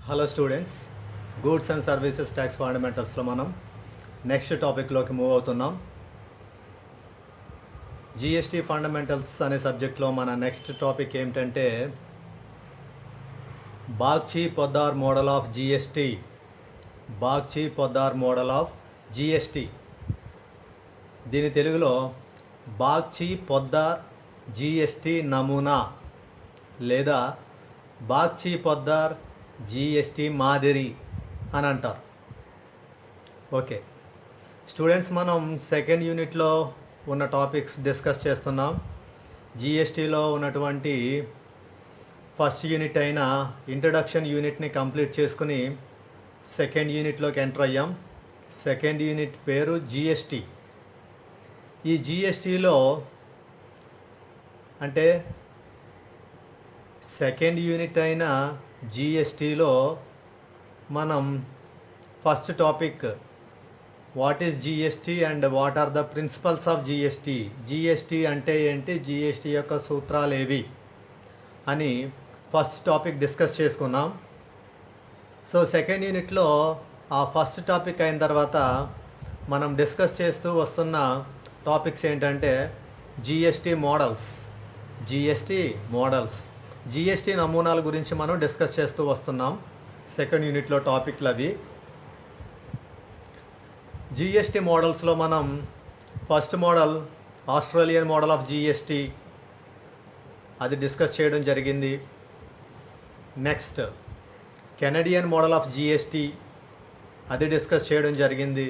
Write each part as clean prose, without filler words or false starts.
Hello students, goods and services tax ఫండమెంటల్స్లో మనం next టాపిక్లోకి మూవ్ అవుతున్నాం. జిఎస్టీ ఫండమెంటల్స్ అనే సబ్జెక్ట్లో మన నెక్స్ట్ టాపిక్ ఏమిటంటే Bagchi Poddar model of GST. Bagchi Poddar model of GST, దీని తెలుగులో బాగ్చి పొద్దార్ జిఎస్టీ నమూనా లేదా బాగ్చి పొద్దార్ జిఎస్టీ మాదిరి అని అంటారు. ఓకే స్టూడెంట్స్, మనం సెకండ్ యూనిట్లో ఉన్న టాపిక్స్ డిస్కస్ చేస్తున్నాం. జిఎస్టీలో ఉన్నటువంటి ఫస్ట్ యూనిట్ అయిన ఇంట్రడక్షన్ యూనిట్ని కంప్లీట్ చేసుకుని సెకండ్ యూనిట్లోకి ఎంటర్ అయ్యాం. సెకండ్ యూనిట్ పేరు జిఎస్టీ. ఈ జిఎస్టీలో అంటే సెకండ్ యూనిట్ అయిన జిఎస్టీలో మనం first topic what is GST and what are the principles of GST. GST అంటే ఏంటి, జిఎస్టీ యొక్క సూత్రాలు ఏవి అని ఫస్ట్ టాపిక్ డిస్కస్ చేసుకున్నాం. సో సెకండ్ యూనిట్లో ఆ ఫస్ట్ టాపిక్ అయిన తర్వాత మనం డిస్కస్ చేస్తూ వస్తున్న టాపిక్స్ ఏంటంటే జిఎస్టీ మోడల్స్, జిఎస్టీ నమూనాల గురించి మనం డిస్కస్ చేస్తూ వస్తున్నాం. సెకండ్ యూనిట్లో టాపిక్లు అవి. జిఎస్టీ మోడల్స్లో మనం first model Australian model of GST, అది డిస్కస్ చేయడం జరిగింది. Next Canadian model of GST, అది డిస్కస్ చేయడం జరిగింది.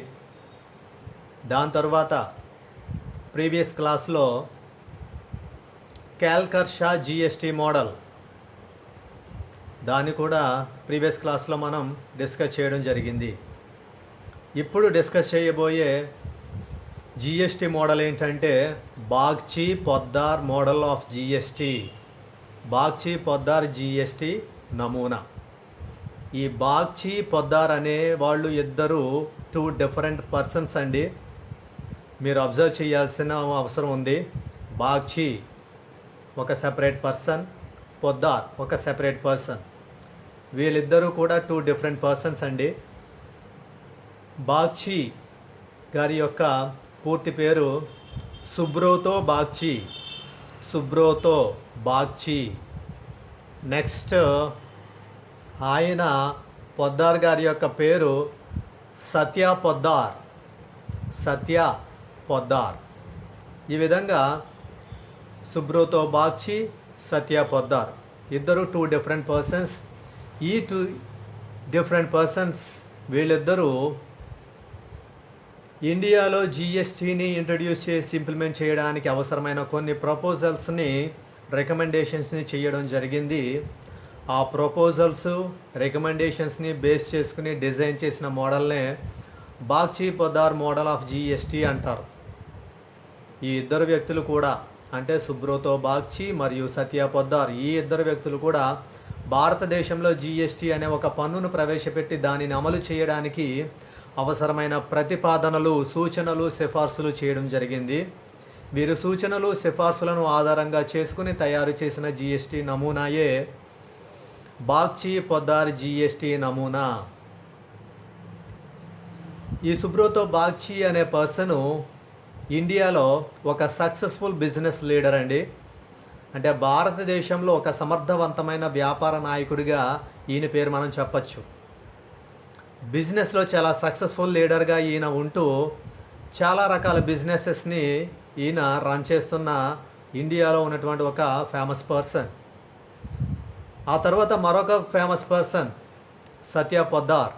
దాని తర్వాత ప్రీవియస్ క్లాస్లో క్యాల్కర్షా జిఎస్టీ మోడల్, దాన్ని కూడా ప్రీవియస్ క్లాస్లో మనం డిస్కస్ చేయడం జరిగింది. ఇప్పుడు డిస్కస్ చేయబోయే జిఎస్టీ మోడల్ ఏంటంటే Bagchi Poddar model of GST, Bagchi Poddar GST నమూనా. ఈ బాగ్చి పొద్దార్ అనే వాళ్ళు ఇద్దరు టూ డిఫరెంట్ పర్సన్స్ అండి. మీరు అబ్జర్వ్ చేయాల్సిన అవసరం ఉంది. బాగ్చి ఒక సెపరేట్ పర్సన్, పొద్దార్ ఒక సెపరేట్ పర్సన్. వీళ్ళిద్దరూ కూడా టూ డిఫరెంట్ పర్సన్స్ అండి. బాగ్చి గారి యొక్క పూర్తి పేరు సుబ్రోతో బాగ్చి. నెక్స్ట్ ఆయన పొద్దార్ గారి యొక్క పేరు సత్య పొద్దార్. ఈ విధంగా సుబ్రోతో బాగ్చి, సత్య పొద్దార్ ఇద్దరు టూ డిఫరెంట్ పర్సన్స్. ఈ టూ డిఫరెంట్ పర్సన్స్ వీళ్ళిద్దరూ ఇండియాలో జిఎస్టీని ఇంట్రడ్యూస్ చేసి ఇంప్లిమెంట్ చేయడానికి అవసరమైన కొన్ని ప్రపోజల్స్ని, రికమెండేషన్స్ని చేయడం జరిగింది. ఆ ప్రపోజల్స్, రికమెండేషన్స్ని బేస్ చేసుకుని డిజైన్ చేసిన మోడల్నే Bagchi Poddar model of GST అంటారు. ఈ ఇద్దరు వ్యక్తులు కూడా అంటే సుబ్రోతో బాగ్చి మరియు సత్య పొద్దార్, ఈ ఇద్దరు వ్యక్తులు కూడా భారతదేశంలో జిఎస్టీ అనే ఒక పన్నును ప్రవేశపెట్టి దానిని అమలు చేయడానికి అవసరమైన ప్రతిపాదనలు, సూచనలు, సిఫార్సులు చేయడం జరిగింది. వీరు సూచనలు, సిఫార్సులను ఆధారంగా చేసుకుని తయారు చేసిన జిఎస్టీ నమూనాయే బాగ్చి పొద్దార్ జిఎస్టీ నమూనా. ఈ సుబ్రోతో బాగ్చి అనే పర్సను ఇండియాలో ఒక సక్సెస్ఫుల్ బిజినెస్ లీడర్ అండి. అంటే భారతదేశంలో ఒక సమర్థవంతమైన వ్యాపార నాయకుడిగా ఈయన పేరు మనం చెప్పచ్చు. బిజినెస్లో చాలా సక్సెస్ఫుల్ లీడర్గా ఈయన ఉంటూ చాలా రకాల బిజినెసెస్ని ఈయన రన్ చేస్తున్న ఇండియాలో ఉన్నటువంటి ఒక ఫేమస్ పర్సన్. ఆ తర్వాత మరొక ఫేమస్ పర్సన్ సత్య పొద్దార్.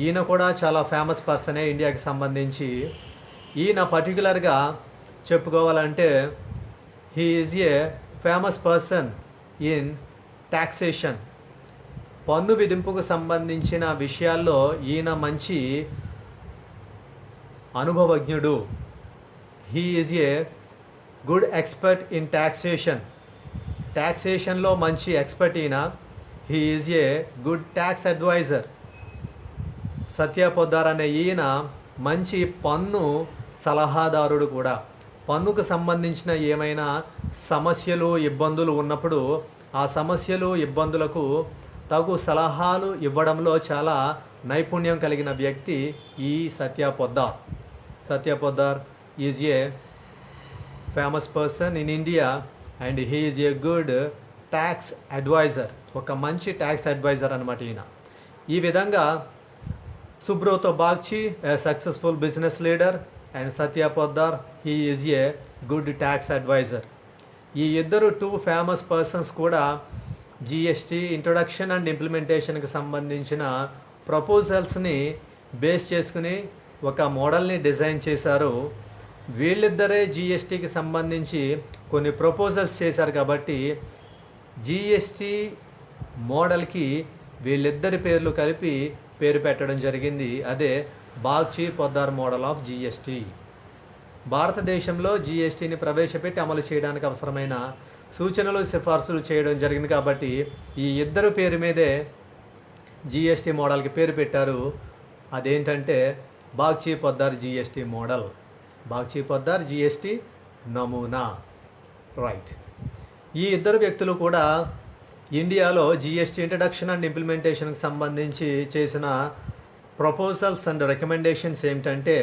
ఈయన కూడా చాలా ఫేమస్ పర్సనే ఇండియాకి సంబంధించి. ఈయన పర్టికులర్గా చెప్పుకోవాలంటే he is a famous person in taxation. పన్ను విధింపుకు సంబంధించిన విషయాల్లో ఈయన మంచి అనుభవజ్ఞుడు. He is a good expert in ట్యాక్సేషన్లో మంచి ఎక్స్పర్ట్ ఈయన. He is a good tax advisor. Satya Poddar అనే ఈయన మంచి పన్ను సలహాదారుడు కూడా. పన్నుకు సంబంధించిన ఏమైనా సమస్యలు, ఇబ్బందులు ఉన్నప్పుడు ఆ సమస్యలు, ఇబ్బందులకు తగు సలహాలు ఇవ్వడంలో చాలా నైపుణ్యం కలిగిన వ్యక్తి ఈ Satya Poddar. Satya Poddar is a famous person in India and he is a good tax advisor. ఒక మంచి ట్యాక్స్ అడ్వైజర్ అనమాట ఈయన. ఈ విధంగా Subroto Bagchi a successful business leader and Satya Poddar he is a good tax advisor. ఈ ఇద్దరు టూ ఫేమస్ పర్సన్స్ కూడా జిఎస్టీ ఇంట్రొడక్షన్ అండ్ ఇంప్లిమెంటేషన్కి సంబంధించిన ప్రపోజల్స్ని బేస్ చేసుకుని ఒక మోడల్ని డిజైన్ చేశారు. వీళ్ళిద్దరే జిఎస్టీకి సంబంధించి కొన్ని ప్రపోజల్స్ చేశారు కాబట్టి జిఎస్టీ మోడల్కి వీళ్ళిద్దరి పేర్లు కలిపి పేరు పెట్టడం జరిగింది. అదే Bagchi Poddar model of GST. భారతదేశంలో జిఎస్టీని ప్రవేశపెట్టి అమలు చేయడానికి అవసరమైన సూచనలు సిఫార్సులు చేయడం జరిగింది కాబట్టి ఈ ఇద్దరు పేరు మీదే జిఎస్టీ మోడల్కి పేరు పెట్టారు. అదేంటంటే Bagchi Poddar GST model, Bagchi Poddar GST నమూనా. రైట్. ఈ ఇద్దరు వ్యక్తులు కూడా ఇండియాలో జిఎస్టీ ఇంట్రడక్షన్ అండ్ ఇంప్లిమెంటేషన్కి సంబంధించి చేసిన ప్రపోజల్స్ అండ్ రికమెండేషన్స్ ఏమిటంటే,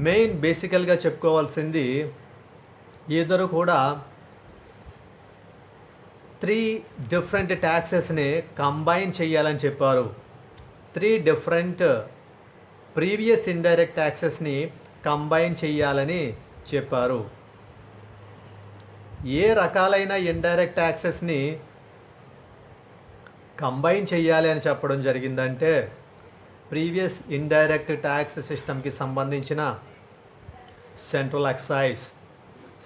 మెయిన్ బేసికల్గా చెప్పుకోవాల్సింది ఇద్దరు కూడా 3 డిఫరెంట్ ట్యాక్సెస్ని కంబైన్ చేయాలని చెప్పారు. 3 డిఫరెంట్ ప్రీవియస్ ఇండైరెక్ట్ ట్యాక్సెస్ని కంబైన్ చేయాలని చెప్పారు. ఏ రకాలైన ఇండైరెక్ట్ ట్యాక్సెస్ని కంబైన్ చేయాలి అని చెప్పడం జరిగిందంటే, ప్రీవియస్ ఇండైరెక్ట్ ట్యాక్స్ సిస్టమ్కి సంబంధించిన central excise,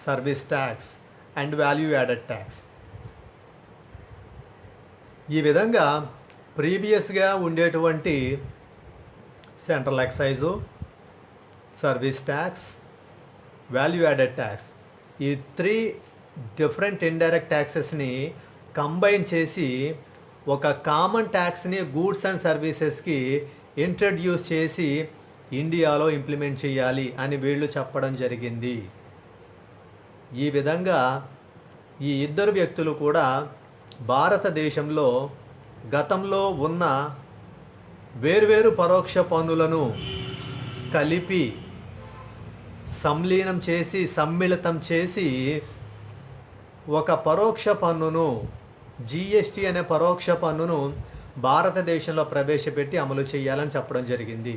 service tax and value added tax. ఈ విధంగా ప్రీవియస్గా ఉండేటువంటి central excise, service tax, value added tax, ఈ 3 డిఫరెంట్ ఇండైరెక్ట్ ట్యాక్సెస్ని కంబైన్ చేసి ఒక కామన్ ట్యాక్స్ని గూడ్స్ అండ్ సర్వీసెస్కి ఇంట్రడ్యూస్ చేసి ఇండియాలో ఇంప్లిమెంట్ చేయాలి అని వీళ్ళు చెప్పడం జరిగింది. ఈ విధంగా ఈ ఇద్దరు వ్యక్తులు కూడా భారతదేశంలో గతంలో ఉన్న వేర్వేరు పరోక్ష పన్నులను కలిపి సంలీనం చేసి సమ్మిళితం చేసి ఒక పరోక్ష పన్నును, జిఎస్టీ అనే పరోక్ష పన్నును భారతదేశంలో ప్రవేశపెట్టి అమలు చేయాలని చెప్పడం జరిగింది.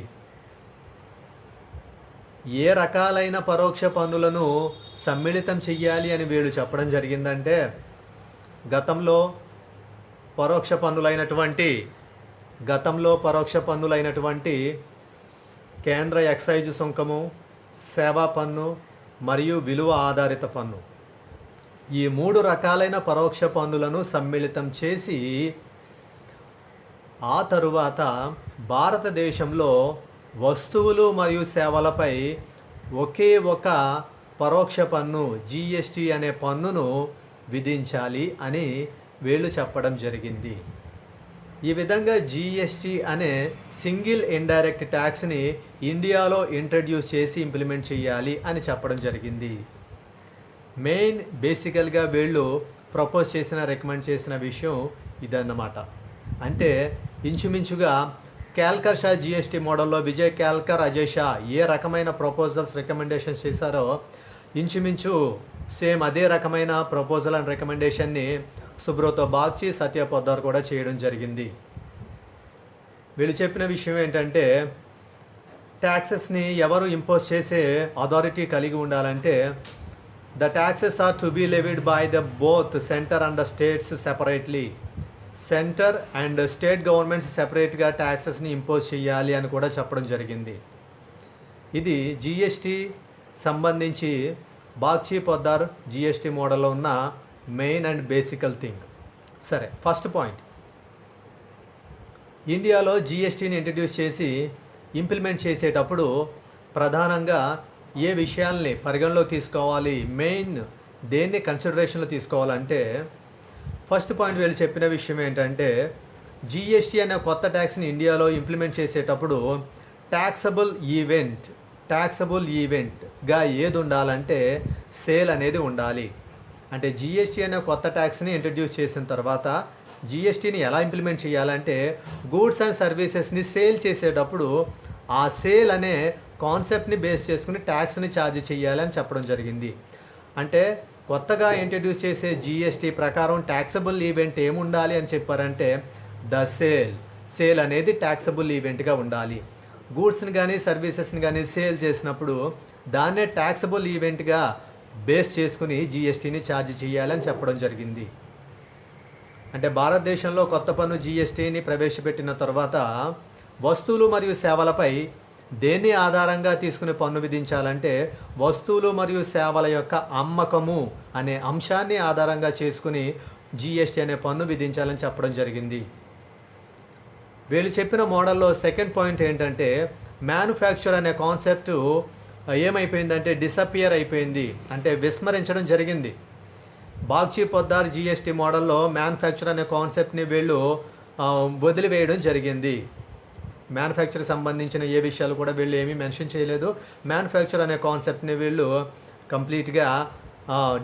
ఏ రకాలైన పరోక్ష పన్నులను సమ్మిళితం చెయ్యాలి అని వీళ్ళు చెప్పడం జరిగిందంటే, గతంలో పరోక్ష పన్నులైనటువంటి కేంద్ర ఎక్సైజ్ సుంకము, సేవా పన్ను మరియు విలువ ఆధారిత పన్ను, ఈ 3 రకాలైన పరోక్ష పన్నులను సమ్మిళితం చేసి ఆ తరువాత భారతదేశంలో వస్తువులు మరియు సేవలపై ఒకే ఒక పరోక్ష పన్ను, జిఎస్టీ అనే పన్నును విధించాలి అని వీళ్ళు చెప్పడం జరిగింది. ఈ విధంగా జిఎస్టీ అనే సింగిల్ ఇండైరెక్ట్ ట్యాక్స్ని ఇండియాలో ఇంట్రడ్యూస్ చేసి ఇంప్లిమెంట్ చేయాలి అని చెప్పడం జరిగింది. మెయిన్ బేసికల్గా వీళ్ళు ప్రపోజ్ చేసిన, రికమెండ్ చేసిన విషయం ఇదన్నమాట. అంటే ఇంచుమించుగా క్యాల్కర్ షా జిఎస్టీ మోడల్లో విజయ్ క్యాల్కర్, అజయ్ షా ఏ రకమైన ప్రపోజల్స్ రికమెండేషన్స్ చేశారో ఇంచుమించు సేమ్ అదే రకమైన ప్రపోజల్ అండ్ రికమెండేషన్ని సుబ్రతో బాగ్చి, సత్య పొద్దార్ కూడా చేయడం జరిగింది. వీళ్ళు చెప్పిన విషయం ఏంటంటే, ట్యాక్సెస్ని ఎవరు ఇంపోజ్ చేసే అథారిటీ కలిగి ఉండాలంటే, the taxes are to be levied by the both center and the states separately. Centre and state governments సెపరేట్గా ట్యాక్సెస్ని ఇంపోజ్ చేయాలి అని కూడా చెప్పడం జరిగింది. ఇది జిఎస్టీ సంబంధించి బాగ్చి పొద్దార్ జిఎస్టీ మోడల్లో ఉన్న మెయిన్ అండ్ బేసికల్ థింగ్. సరే, ఫస్ట్ పాయింట్, ఇండియాలో జిఎస్టీని ఇంట్రడ్యూస్ చేసి ఇంప్లిమెంట్ చేసేటప్పుడు ప్రధానంగా ఏ విషయాల్ని పరిగణలో తీసుకోవాలి, మెయిన్ దేన్ని కన్సిడరేషన్లో తీసుకోవాలంటే, ఫస్ట్ పాయింట్ వీళ్ళు చెప్పిన విషయం ఏంటంటే, జిఎస్టీ అనే కొత్త ట్యాక్స్ని ఇండియాలో ఇంప్లిమెంట్ చేసేటప్పుడు ట్యాక్సబుల్ ఈవెంట్గా ఏది ఉండాలంటే సేల్ అనేది ఉండాలి. అంటే జిఎస్టీ అనే కొత్త ట్యాక్స్ని ఇంట్రడ్యూస్ చేసిన తర్వాత జిఎస్టీని ఎలా ఇంప్లిమెంట్ చేయాలంటే గూడ్స్ అండ్ సర్వీసెస్ని సేల్ చేసేటప్పుడు ఆ సేల్ అనే కాన్సెప్ట్ని బేస్ చేసుకుని ట్యాక్స్ని ఛార్జ్ చేయాలని చెప్పడం జరిగింది. అంటే కొత్తగా ఇంట్రడ్యూస్ చేసే జిఎస్టీ ప్రకారం ట్యాక్సబుల్ ఈవెంట్ ఏముండాలి అని చెప్పారంటే ద సేల్ అనేది ట్యాక్సబుల్ ఈవెంట్గా ఉండాలి. గూడ్స్ని కానీ సర్వీసెస్ని కానీ సేల్ చేసినప్పుడు దాన్నే ట్యాక్సబుల్ ఈవెంట్గా బేస్ చేసుకుని జిఎస్టీని ఛార్జ్ చేయాలని చెప్పడం జరిగింది. అంటే భారతదేశంలో కొత్త పన్ను జిఎస్టీని ప్రవేశపెట్టిన తర్వాత వస్తువులు మరియు సేవలపై దేన్ని ఆధారంగా తీసుకుని పన్ను విధించాలంటే వస్తువులు మరియు సేవల యొక్క అమ్మకము అనే అంశాన్ని ఆధారంగా చేసుకుని జిఎస్టీ అనే పన్ను విధించాలని చెప్పడం జరిగింది. వీళ్ళు చెప్పిన మోడల్లో సెకండ్ పాయింట్ ఏంటంటే మ్యానుఫ్యాక్చర్ అనే కాన్సెప్ట్ ఏమైపోయిందంటే డిసపియర్ అయిపోయింది, అంటే విస్మరించడం జరిగింది. బాగ్చి పొద్దార్ జిఎస్టీ మోడల్లో మ్యానుఫ్యాక్చర్ అనే కాన్సెప్ట్ని వీళ్ళు వదిలివేయడం జరిగింది. మ్యానుఫ్యాక్చర్కి సంబంధించిన ఏ విషయాలు కూడా వీళ్ళు ఏమీ మెన్షన్ చేయలేదు. మ్యానుఫ్యాక్చర్ అనే కాన్సెప్ట్ని వీళ్ళు కంప్లీట్గా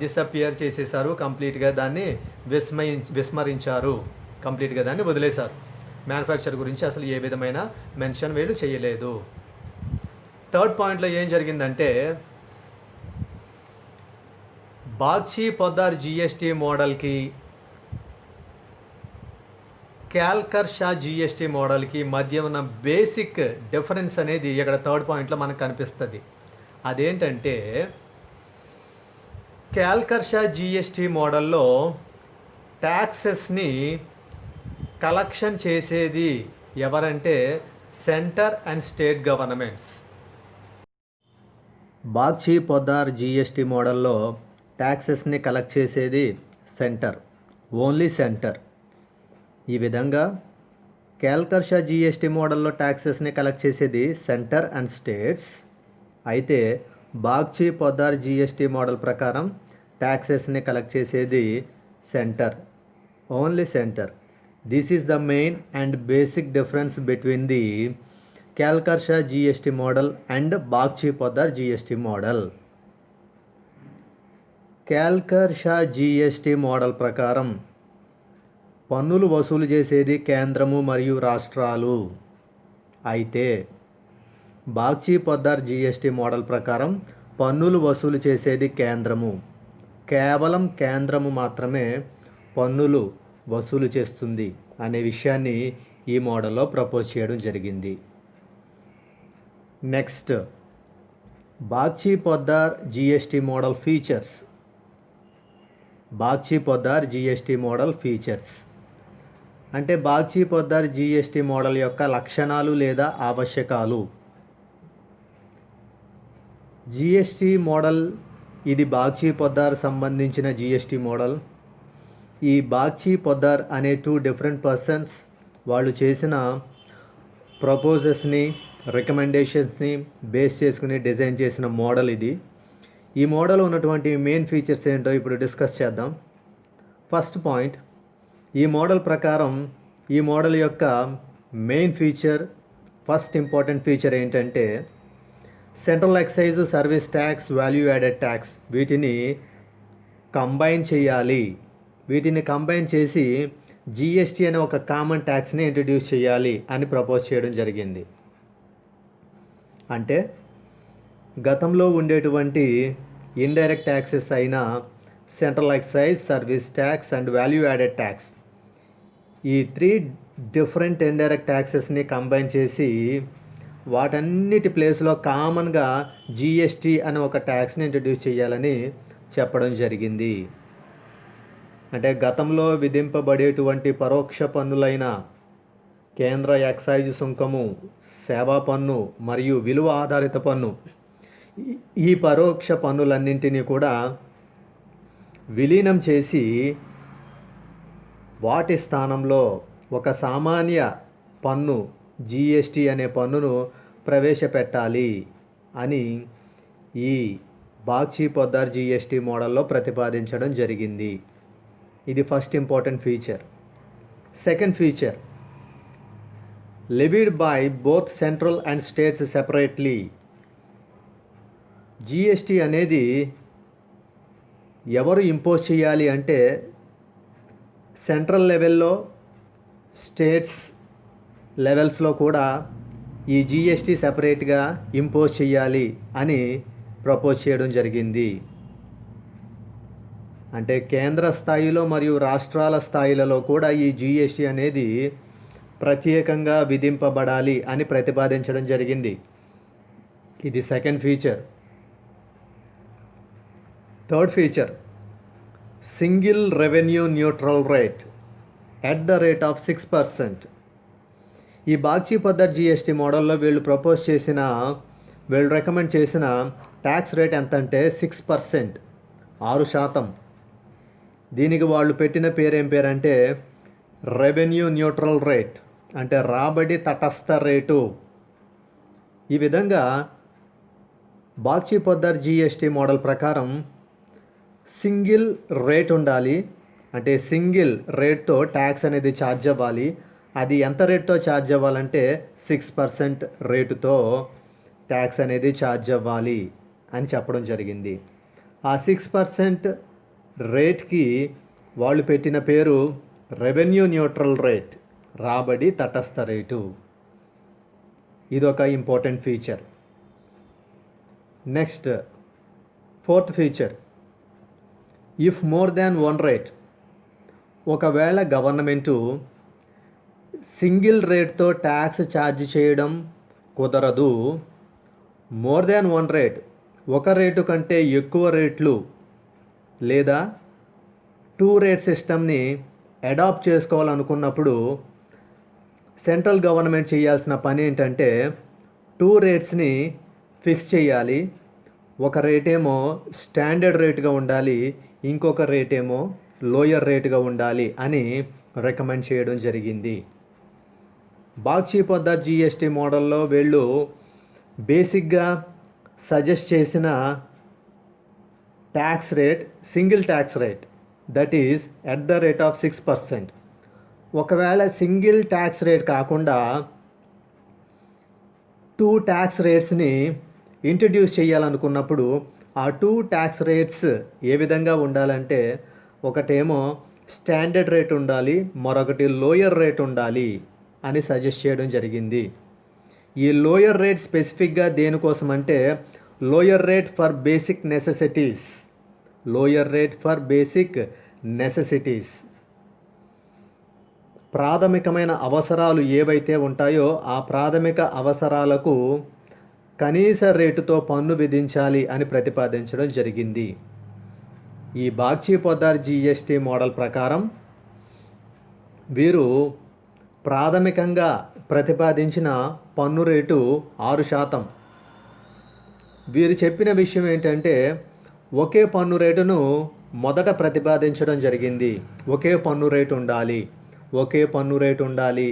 డిసపియర్ చేసేసారు, కంప్లీట్గా దాన్ని విస్మరించారు, కంప్లీట్గా దాన్ని వదిలేశారు. మ్యానుఫ్యాక్చర్ గురించి అసలు ఏ విధమైన మెన్షన్ వీళ్ళు చేయలేదు. థర్డ్ పాయింట్లో ఏం జరిగిందంటే బాగ్చి పొద్దార్ జిఎస్టీ మోడల్కి క్యాల్కర్ షా జిఎస్టీ మోడల్కి మధ్య ఉన్న బేసిక్ డిఫరెన్స్ అనేది ఇక్కడ థర్డ్ పాయింట్లో మనకు కనిపిస్తుంది. అదేంటంటే క్యాల్కర్ షా జిఎస్టీ మోడల్లో ట్యాక్సెస్ని కలెక్షన్ చేసేది ఎవరంటే centre and state governments. Bagchi Poddar GST మోడల్లో ట్యాక్సెస్ని కలెక్ట్ చేసేది సెంటర్, ఓన్లీ సెంటర్. ఈ విధంగా క్యాల్కర్ షా జిఎస్టీ మోడల్లో ట్యాక్సెస్ని కలెక్ట్ చేసేది సెంటర్ అండ్ స్టేట్స్. అయితే బాగ్చి పొద్దార్ జిఎస్టీ మోడల్ ప్రకారం ట్యాక్సెస్ని కలెక్ట్ చేసేది centre, only centre. This is the main and basic difference between the Kelkar Shah GST model and Bagchi Poddar GST model. Kelkar Shah GST model ప్రకారం పన్నులు వసూలు చేసేది కేంద్రము మరియు రాష్ట్రాలు. అయితే బాగ్చి పొద్దార్ జిఎస్టీ మోడల్ ప్రకారం పన్నులు వసూలు చేసేది కేంద్రము, కేవలం కేంద్రము మాత్రమే పన్నులు వసూలు చేస్తుంది అనే విషయాన్ని ఈ మోడల్లో ప్రపోజ్ చేయడం జరిగింది. Next, Bagchi Poddar GST model features. Bagchi Poddar GST model features అంటే బాగ్చి పొద్దార్ జిఎస్టీ మోడల్ యొక్క లక్షణాలు లేదా ఆవశ్యకాలు. జిఎస్టీ మోడల్ ఇది బాగ్చి పొద్దార్ సంబంధించిన జిఎస్టీ మోడల్. ఈ బాగ్చి పొద్దార్ అనే 2 డిఫరెంట్ పర్సన్స్ వాళ్ళు చేసిన ప్రపోజల్స్ని, రికమెండేషన్స్ని బేస్ చేసుకుని డిజైన్ చేసిన మోడల్ ఇది. ఈ మోడల్ ఉన్నటువంటి మెయిన్ ఫీచర్స్ ఏంటో ఇప్పుడు డిస్కస్ చేద్దాం. ఫస్ట్ పాయింట్, ఈ మోడల్ ప్రకారం ఈ మోడల్ యొక్క main feature, first important feature ఏంటంటే central excise, service tax, value added tax వీటిని కంబైన్ చేయాలి. వీటిని కంబైన్ చేసి జిఎస్టీ అనే ఒక కామన్ ట్యాక్స్ని ఇంట్రడ్యూస్ చేయాలి అని ప్రపోజ్ చేయడం జరిగింది. అంటే గతంలో ఉండేటువంటి ఇండైరెక్ట్ ట్యాక్సెస్ అయిన central excise, service tax and value added tax, ఈ 3 డిఫరెంట్ ఇండైరెక్ట్ ట్యాక్సెస్ని కంబైన్ చేసి వాటన్నిటి ప్లేస్లో కామన్గా జిఎస్టీ అనే ఒక ట్యాక్స్ని ఇంట్రడ్యూస్ చేయాలని చెప్పడం జరిగింది. అంటే గతంలో విధింపబడేటువంటి పరోక్ష పన్నులైన కేంద్ర ఎక్సైజ్ సుంకము, సేవా పన్ను మరియు విలువ ఆధారిత పన్ను, ఈ పరోక్ష పన్నులన్నింటినీ కూడా విలీనం చేసి వాటి స్థానంలో ఒక సామాన్య పన్ను జిఎస్టీ అనే పన్నును ప్రవేశపెట్టాలి అని ఈ బాగ్చి పొద్దార్ జిఎస్టీ మోడల్లో ప్రతిపాదించడం జరిగింది. ఇది first important feature. Second feature, levied by both central and states separately. GST అనేది ఎవరు ఇంపోజ్ చేయాలి అంటే సెంట్రల్ లెవెల్లో, స్టేట్స్ లెవెల్స్లో కూడా ఈ జిఎస్టీ సెపరేట్గా ఇంపోజ్ చేయాలి అని ప్రపోజ్ చేయడం జరిగింది. అంటే కేంద్ర స్థాయిలో మరియు రాష్ట్రాల స్థాయిలలో కూడా ఈ జిఎస్టీ అనేది ప్రత్యేకంగా విధింపబడాలి అని ప్రతిపాదించడం జరిగింది. ఇది second feature. Third feature, single revenue neutral rate at the rate of 6%. ఈ బాగ్చి పద్ధతి జిఎస్టీ మోడల్లో వీళ్ళు రికమెండ్ చేసిన ట్యాక్స్ రేట్ ఎంత అంటే 6%, 6%. దీనికి వాళ్ళు పెట్టిన పేరేం పేరంటే రెవెన్యూ న్యూట్రల్ రేట్, అంటే రాబడి తటస్థ రేటు. ఈ విధంగా బాగ్చి పద్ధతి జిఎస్టీ మోడల్ ప్రకారం సింగిల్ రేట్ ఉండాలి. అంటే సింగిల్ రేట్తో ట్యాక్స్ అనేది ఛార్జ్ అవ్వాలి. అది ఎంత రేట్తో ఛార్జ్ అవ్వాలంటే 6% రేటుతో ట్యాక్స్ అనేది ఛార్జ్ అవ్వాలి అని చెప్పడం జరిగింది. ఆ 6% రేట్కి వాళ్ళు పెట్టిన పేరు రెవెన్యూ న్యూట్రల్ రేట్, రాబడి తటస్థ రేటు. ఇదొక important feature. Next fourth feature, if more than one rate. ఒకవేళ గవర్నమెంటు సింగిల్ రేట్తో ట్యాక్స్ ఛార్జ్ చేయడం కుదరదు, మోర్ దాన్ వన్ రేట్, ఒక రేటు కంటే ఎక్కువ రేట్లు లేదా 2 రేట్ సిస్టమ్ని అడాప్ట్ చేసుకోవాలనుకున్నప్పుడు సెంట్రల్ గవర్నమెంట్ చేయాల్సిన పని ఏంటంటే 2 రేట్స్ని ఫిక్స్ చేయాలి. ఒక రేటేమో స్టాండర్డ్ రేటుగా ఉండాలి, ఇంకొక రేటేమో లోయర్ రేటుగా ఉండాలి అని రికమెండ్ చేయడం జరిగింది. బాగ్చి పద్ధతి జిఎస్టీ మోడల్లో వీళ్ళు బేసిక్గా సజెస్ట్ చేసిన tax rate single tax rate, that is at the rate of 6%. ఒకవేళ సింగిల్ ట్యాక్స్ రేట్ కాకుండా 2 ట్యాక్స్ రేట్స్ని ఇంట్రడ్యూస్ చేయాలనుకున్నప్పుడు ఆ 2 ట్యాక్స్ రేట్స్ ఏ విధంగా ఉండాలంటే ఒకటేమో స్టాండర్డ్ రేట్ ఉండాలి, మరొకటి లోయర్ రేట్ ఉండాలి అని సజెస్ట్ చేయడం జరిగింది. ఈ లోయర్ రేట్ స్పెసిఫిక్గా దేనికోసం అంటే lower rate for basic necessities, lower rate for basic necessities. ప్రాథమికమైన అవసరాలు ఏవైతే ఉంటాయో ఆ ప్రాథమిక అవసరాలకు కనీస రేటుతో పన్ను విధించాలి అని ప్రతిపాదించడం జరిగింది. ఈ బాగ్చి పద్ధతి జిఎస్టీ మోడల్ ప్రకారం వీరు ప్రాథమికంగా ప్రతిపాదించిన పన్ను రేటు 6%. వీరు చెప్పిన విషయం ఏంటంటే ఒకే పన్ను రేటును మొదట ప్రతిపాదించడం జరిగింది. ఒకే పన్ను రేటు ఉండాలి, ఒకే పన్ను రేటు ఉండాలి.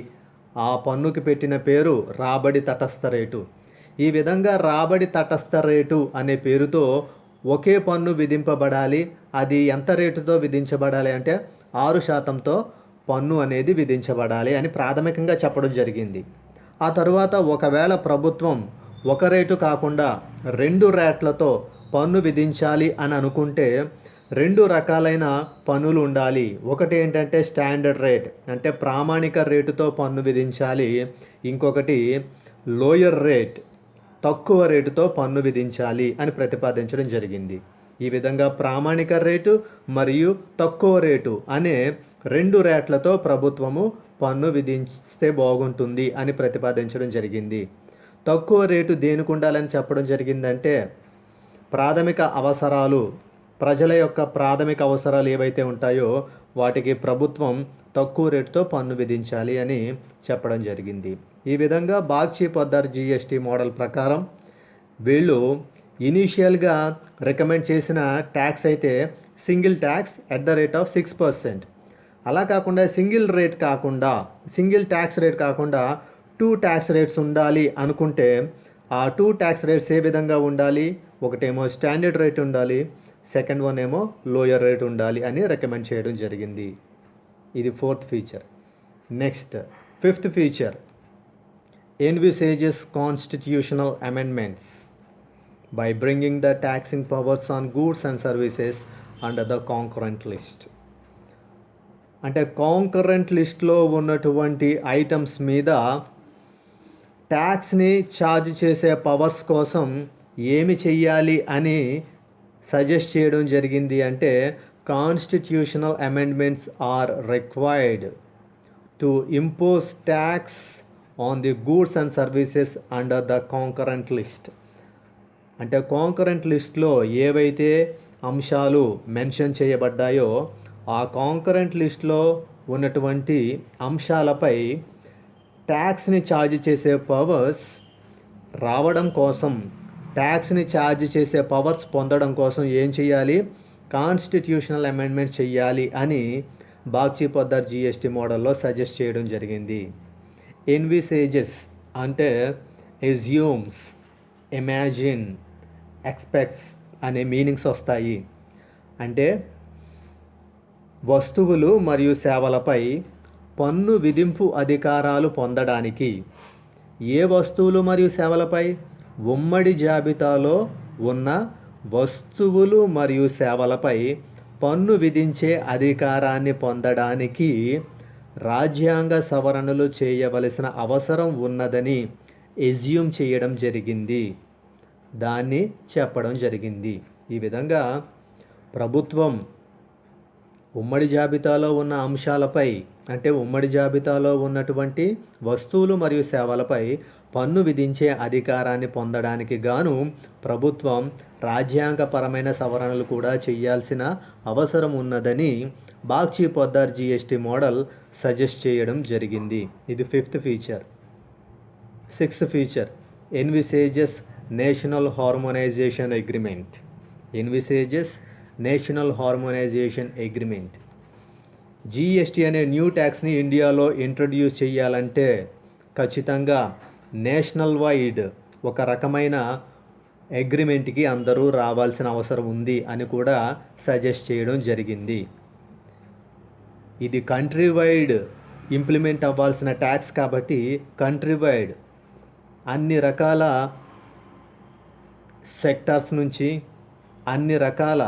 ఆ పన్నుకి పెట్టిన పేరు రాబడి తటస్థ రేటు. ఈ విధంగా రాబడి తటస్థ రేటు అనే పేరుతో ఒకే పన్ను విధింపబడాలి. అది ఎంత రేటుతో విధించబడాలి అంటే 6%తో పన్ను అనేది విధించబడాలి అని ప్రాథమికంగా చెప్పడం జరిగింది. ఆ తరువాత ఒకవేళ ప్రభుత్వం ఒక రేటు కాకుండా 2 రేట్లతో పన్ను విధించాలి అని అనుకుంటే 2 రకాలైన పన్నులు ఉండాలి. ఒకటి ఏంటంటే స్టాండర్డ్ రేట్, అంటే ప్రామాణిక రేటుతో పన్ను విధించాలి. ఇంకొకటి లోయర్ రేట్, తక్కువ రేటుతో పన్ను విధించాలి అని ప్రతిపాదించడం జరిగింది. ఈ విధంగా ప్రామాణిక రేటు మరియు తక్కువ రేటు అనే 2 రేట్లతో ప్రభుత్వము పన్ను విధిస్తే బాగుంటుంది అని ప్రతిపాదించడం జరిగింది. తక్కువ రేటు దేనికి ఉండాలని చెప్పడం జరిగిందంటే ప్రాథమిక అవసరాలు, ప్రజల యొక్క ప్రాథమిక అవసరాలు ఏవైతే ఉంటాయో వాటికి ప్రభుత్వం తక్కువ రేటుతో పన్ను విధించాలి అని చెప్పడం జరిగింది. ఈ విధంగా బాగ్చి పద్ధతి జిఎస్టీ మోడల్ ప్రకారం వీళ్ళు ఇనీషియల్గా రికమెండ్ చేసిన ట్యాక్స్ అయితే single tax at the rate of 6%. అలా కాకుండా సింగిల్ ట్యాక్స్ రేట్ కాకుండా 2 ట్యాక్స్ రేట్స్ ఉండాలి అనుకుంటే ఆ 2 ట్యాక్స్ రేట్స్ ఏ విధంగా ఉండాలి, ఒకటేమో స్టాండర్డ్ రేట్ ఉండాలి, సెకండ్ వన్ ఏమో లోయర్ రేట్ ఉండాలి అని రికమెండ్ చేయడం జరిగింది. ఇది 4th feature. Next 5th feature, envisages constitutional amendments by bringing the taxing powers on goods and services under the concurrent list. అంటే కాంకరెంట్ లిస్ట్లో ఉన్నటువంటి ఐటమ్స్ మీద ట్యాక్స్ని ఛార్జ్ చేసే పవర్స్ కోసం ఏమి చెయ్యాలి అని సజెస్ట్ చేయడం జరిగింది అంటే constitutional amendments are required to impose tax on the goods and services under the concurrent list. అంటే కాంకరెంట్ లిస్ట్లో ఏవైతే అంశాలు మెన్షన్ చేయబడ్డాయో ఆ కాంకరెంట్ లిస్ట్లో ఉన్నటువంటి అంశాలపై ట్యాక్స్ని ఛార్జ్ చేసే పవర్స్ రావడం కోసం, ట్యాక్స్ని ఛార్జ్ చేసే పవర్స్ పొందడం కోసం ఏం చేయాలి, కాన్స్టిట్యూషనల్ అమెండ్మెంట్ చేయాలి అని బాగ్చి పొద్దార్ జిఎస్టీ మోడల్లో సజెస్ట్ చేయడం జరిగింది. ఎన్విసేజెస్ అంటే ఎజ్యూమ్స్, ఇమాజిన్, ఎక్స్పెక్ట్స్ అనే మీనింగ్స్ వస్తాయి. అంటే వస్తువులు మరియు సేవలపై పన్ను విధింపు అధికారాలు పొందడానికి ఏ వస్తువులు మరియు సేవలపై ఉమ్మడి జాబితాలో ఉన్న వస్తువులు మరియు సేవలపై పన్ను విధించే అధికారాన్ని పొందడానికి రాజ్యాంగ సవరణలు చేయవలసిన అవసరం ఉన్నదని ఎజ్యూమ్ చేయడం జరిగింది, దాన్ని చెప్పడం జరిగింది. ఈ విధంగా ప్రభుత్వం ఉమ్మడి జాబితాలో ఉన్న అంశాలపై అంటే ఉమ్మడి జాబితాలో ఉన్నటువంటి వస్తువులు మరియు సేవలపై పన్ను విధించే అధికారాన్ని పొందడానికి గాను ప్రభుత్వం రాజ్యాంగపరమైన సవరణలు కూడా చేయాల్సిన అవసరం ఉన్నదని Bagchi Poddar GST model suggest చేయడం జరిగింది. ఇది 5th feature. 6th feature envisages national harmonisation agreement. Envisages national harmonisation agreement. GST అనే న్యూ ట్యాక్స్ని ఇండియాలో ఇంట్రడ్యూస్ చేయాలంటే ఖచ్చితంగా నేషనల్ వైడ్ ఒక రకమైన అగ్రిమెంట్కి అందరూ రావాల్సిన అవసరం ఉంది అని కూడా సజెస్ట్ చేయడం జరిగింది. ఇది కంట్రీ వైడ్ ఇంప్లిమెంట్ అవ్వాల్సిన ట్యాక్స్ కాబట్టి కంట్రీ వైడ్ అన్ని రకాల సెక్టార్స్ నుంచి, అన్ని రకాల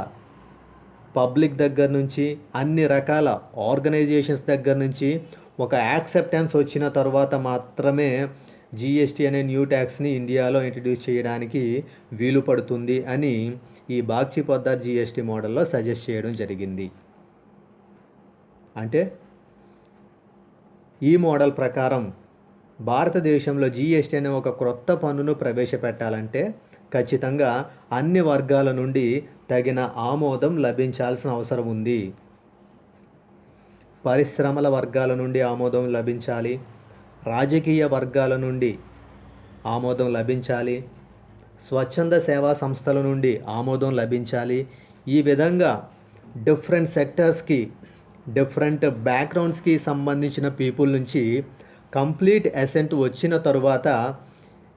పబ్లిక్ దగ్గర నుంచి, అన్ని రకాల ఆర్గనైజేషన్స్ దగ్గర నుంచి ఒక యాక్సెప్టెన్స్ వచ్చిన తర్వాత మాత్రమే జిఎస్టీ అనే న్యూ ట్యాక్స్ని ఇండియాలో ఇంట్రడ్యూస్ చేయడానికి వీలు పడుతుంది అని ఈ బాగ్చి పొద్దార్ జిఎస్టీ మోడల్లో సజెస్ట్ చేయడం జరిగింది. అంటే ఈ మోడల్ ప్రకారం భారతదేశంలో జిఎస్టీ అనే ఒక క్రొత్త పన్నును ప్రవేశపెట్టాలంటే ఖచ్చితంగా అన్ని వర్గాల నుండి తగిన ఆమోదం లభించాల్సిన అవసరం ఉంది. పరిశ్రమల వర్గాల నుండి ఆమోదం లభించాలి, రాజకీయ వర్గాల నుండి ఆమోదం లభించాలి, స్వచ్ఛంద సేవా సంస్థల నుండి ఆమోదం లభించాలి. ఈ విధంగా డిఫరెంట్ సెక్టర్స్కి, డిఫరెంట్ బ్యాక్గ్రౌండ్స్కి సంబంధించిన పీపుల్ నుంచి కంప్లీట్ అసెంట్ వచ్చిన తరువాత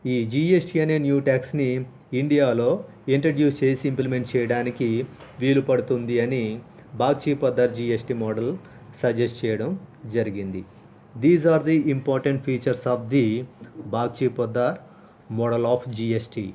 ఈ జిఎస్టీ అనే న్యూ ట్యాక్స్ని ఇండియాలో ఇంట్రడ్యూస్ చేసి ఇంప్లిమెంట్ చేయడానికి వీలు పడుతుంది అని Bagchi Poddar GST model suggest చేయడం జరిగింది. These are the important features of the Bagchi Poddar model of GST.